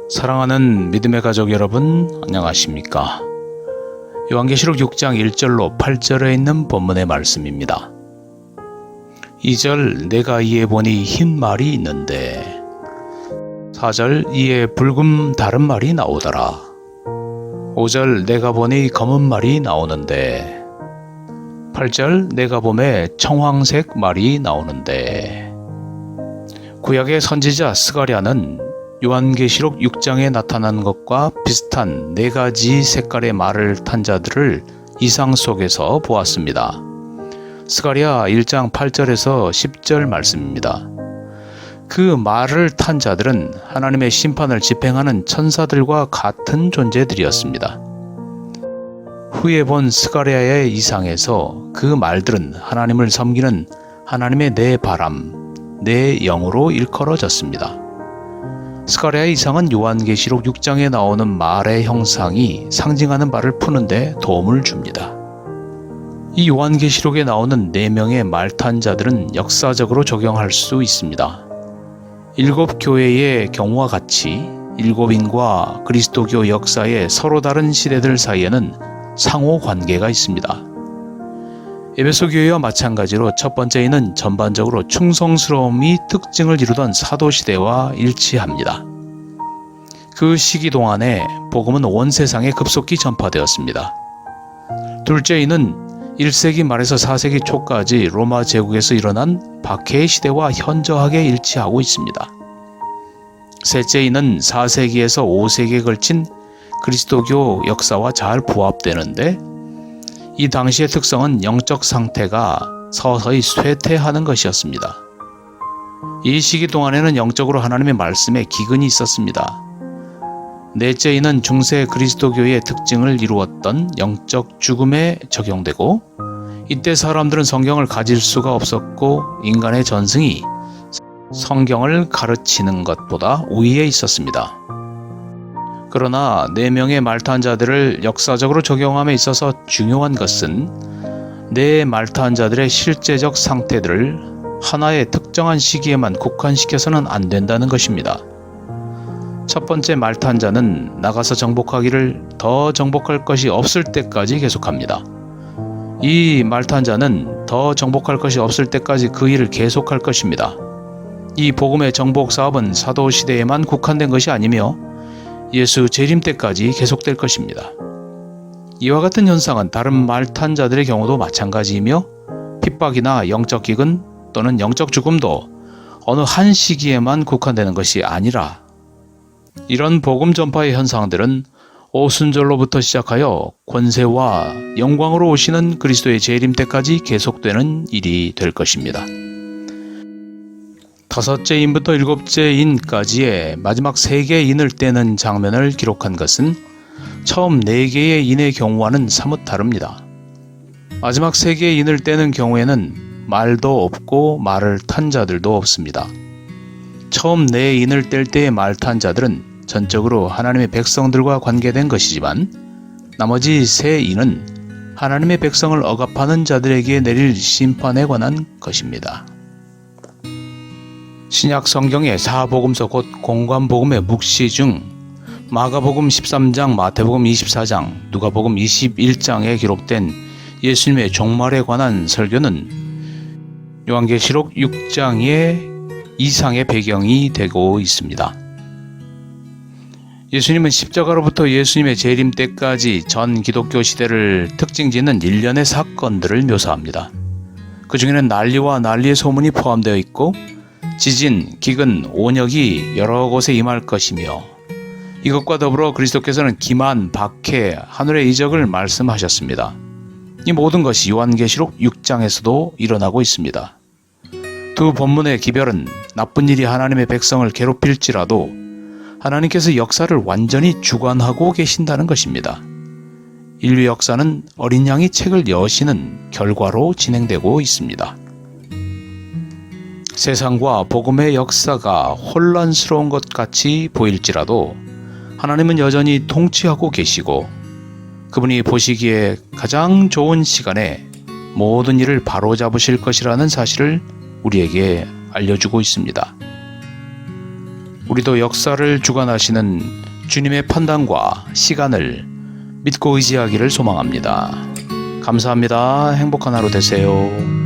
사랑하는 믿음의 가족 여러분, 안녕하십니까? 요한계시록 6장 1절로 8절에 있는 본문의 말씀입니다. 2절 내가 이에 보니 흰 말이 있는데 4절 이에 붉은 다른 말이 나오더라. 5절 내가 보니 검은 말이 나오는데 8절 내가 보매 청황색 말이 나오는데 구약의 선지자 스가랴는 요한계시록 6장에 나타난 것과 비슷한 4가지 색깔의 말을 탄 자들을 이상 속에서 보았습니다. 스가랴 1장 8절에서 10절 말씀입니다. 그 말을 탄 자들은 하나님의 심판을 집행하는 천사들과 같은 존재들이었습니다. 후에 본 스가랴의 이상에서 그 말들은 하나님을 섬기는 하나님의 내 바람, 내 영으로 일컬어졌습니다. 스가랴의 이상은 요한계시록 6장에 나오는 말의 형상이 상징하는 바를 푸는데 도움을 줍니다. 이 요한계시록에 나오는 4명의 말탄 자들은 역사적으로 적용할 수 있습니다. 7 교회의 경우와 같이 7인과 그리스도교 역사의 서로 다른 시대들 사이에는 상호 관계가 있습니다. 에베소 교회와 마찬가지로 첫 번째는 전반적으로 충성스러움이 특징을 이루던 사도시대와 일치합니다. 그 시기 동안에 복음은 온 세상에 급속히 전파되었습니다. 둘째는 1세기 말에서 4세기 초까지 로마 제국에서 일어난 박해의 시대와 현저하게 일치하고 있습니다. 셋째는 4세기에서 5세기에 걸친 그리스도교 역사와 잘 부합되는데 이 당시의 특성은 영적 상태가 서서히 쇠퇴하는 것이었습니다. 이 시기 동안에는 영적으로 하나님의 말씀에 기근이 있었습니다. 넷째는 중세 그리스도교의 특징을 이루었던 영적 죽음에 적용되고 이때 사람들은 성경을 가질 수가 없었고 인간의 전승이 성경을 가르치는 것보다 우위에 있었습니다. 그러나 4명의 말탄 자들을 역사적으로 적용함에 있어서 중요한 것은 4 말탄 자들의 실제적 상태들을 하나의 특정한 시기에만 국한시켜서는 안 된다는 것입니다. 첫 번째 말탄 자는 나가서 정복하기를 더 정복할 것이 없을 때까지 계속합니다. 이 말탄 자는 더 정복할 것이 없을 때까지 그 일을 계속할 것입니다. 이 복음의 정복 사업은 사도시대에만 국한된 것이 아니며 예수 재림 때까지 계속될 것입니다. 이와 같은 현상은 다른 말탄 자들의 경우도 마찬가지이며 핍박이나 영적 기근 또는 영적 죽음도 어느 한 시기에만 국한되는 것이 아니라 이런 복음 전파의 현상들은 오순절로부터 시작하여 권세와 영광으로 오시는 그리스도의 재림 때까지 계속되는 일이 될 것입니다. 5째 인부터 7째 인까지의 마지막 3개의 인을 떼는 장면을 기록한 것은 처음 4개의 인의 경우와는 사뭇 다릅니다. 마지막 3개의 인을 떼는 경우에는 말도 없고 말을 탄 자들도 없습니다. 처음 4인을 뗄 때의 말 탄 자들은 전적으로 하나님의 백성들과 관계된 것이지만 나머지 3인은 하나님의 백성을 억압하는 자들에게 내릴 심판에 관한 것입니다. 신약 성경의 4복음서 곧 공관복음의 묵시 중 마가복음 13장, 마태복음 24장, 누가복음 21장에 기록된 예수님의 종말에 관한 설교는 요한계시록 6장의 이상의 배경이 되고 있습니다. 예수님은 십자가로부터 예수님의 재림 때까지 전 기독교 시대를 특징짓는 일련의 사건들을 묘사합니다. 그 중에는 난리와 난리의 소문이 포함되어 있고 지진, 기근, 온역이 여러 곳에 임할 것이며 이것과 더불어 그리스도께서는 기만, 박해, 하늘의 이적을 말씀하셨습니다. 이 모든 것이 요한계시록 6장에서도 일어나고 있습니다. 두 본문의 기별은 나쁜 일이 하나님의 백성을 괴롭힐지라도 하나님께서 역사를 완전히 주관하고 계신다는 것입니다. 인류 역사는 어린 양이 책을 여시는 결과로 진행되고 있습니다. 세상과 복음의 역사가 혼란스러운 것 같이 보일지라도 하나님은 여전히 통치하고 계시고 그분이 보시기에 가장 좋은 시간에 모든 일을 바로잡으실 것이라는 사실을 우리에게 알려주고 있습니다. 우리도 역사를 주관하시는 주님의 판단과 시간을 믿고 의지하기를 소망합니다. 감사합니다. 행복한 하루 되세요.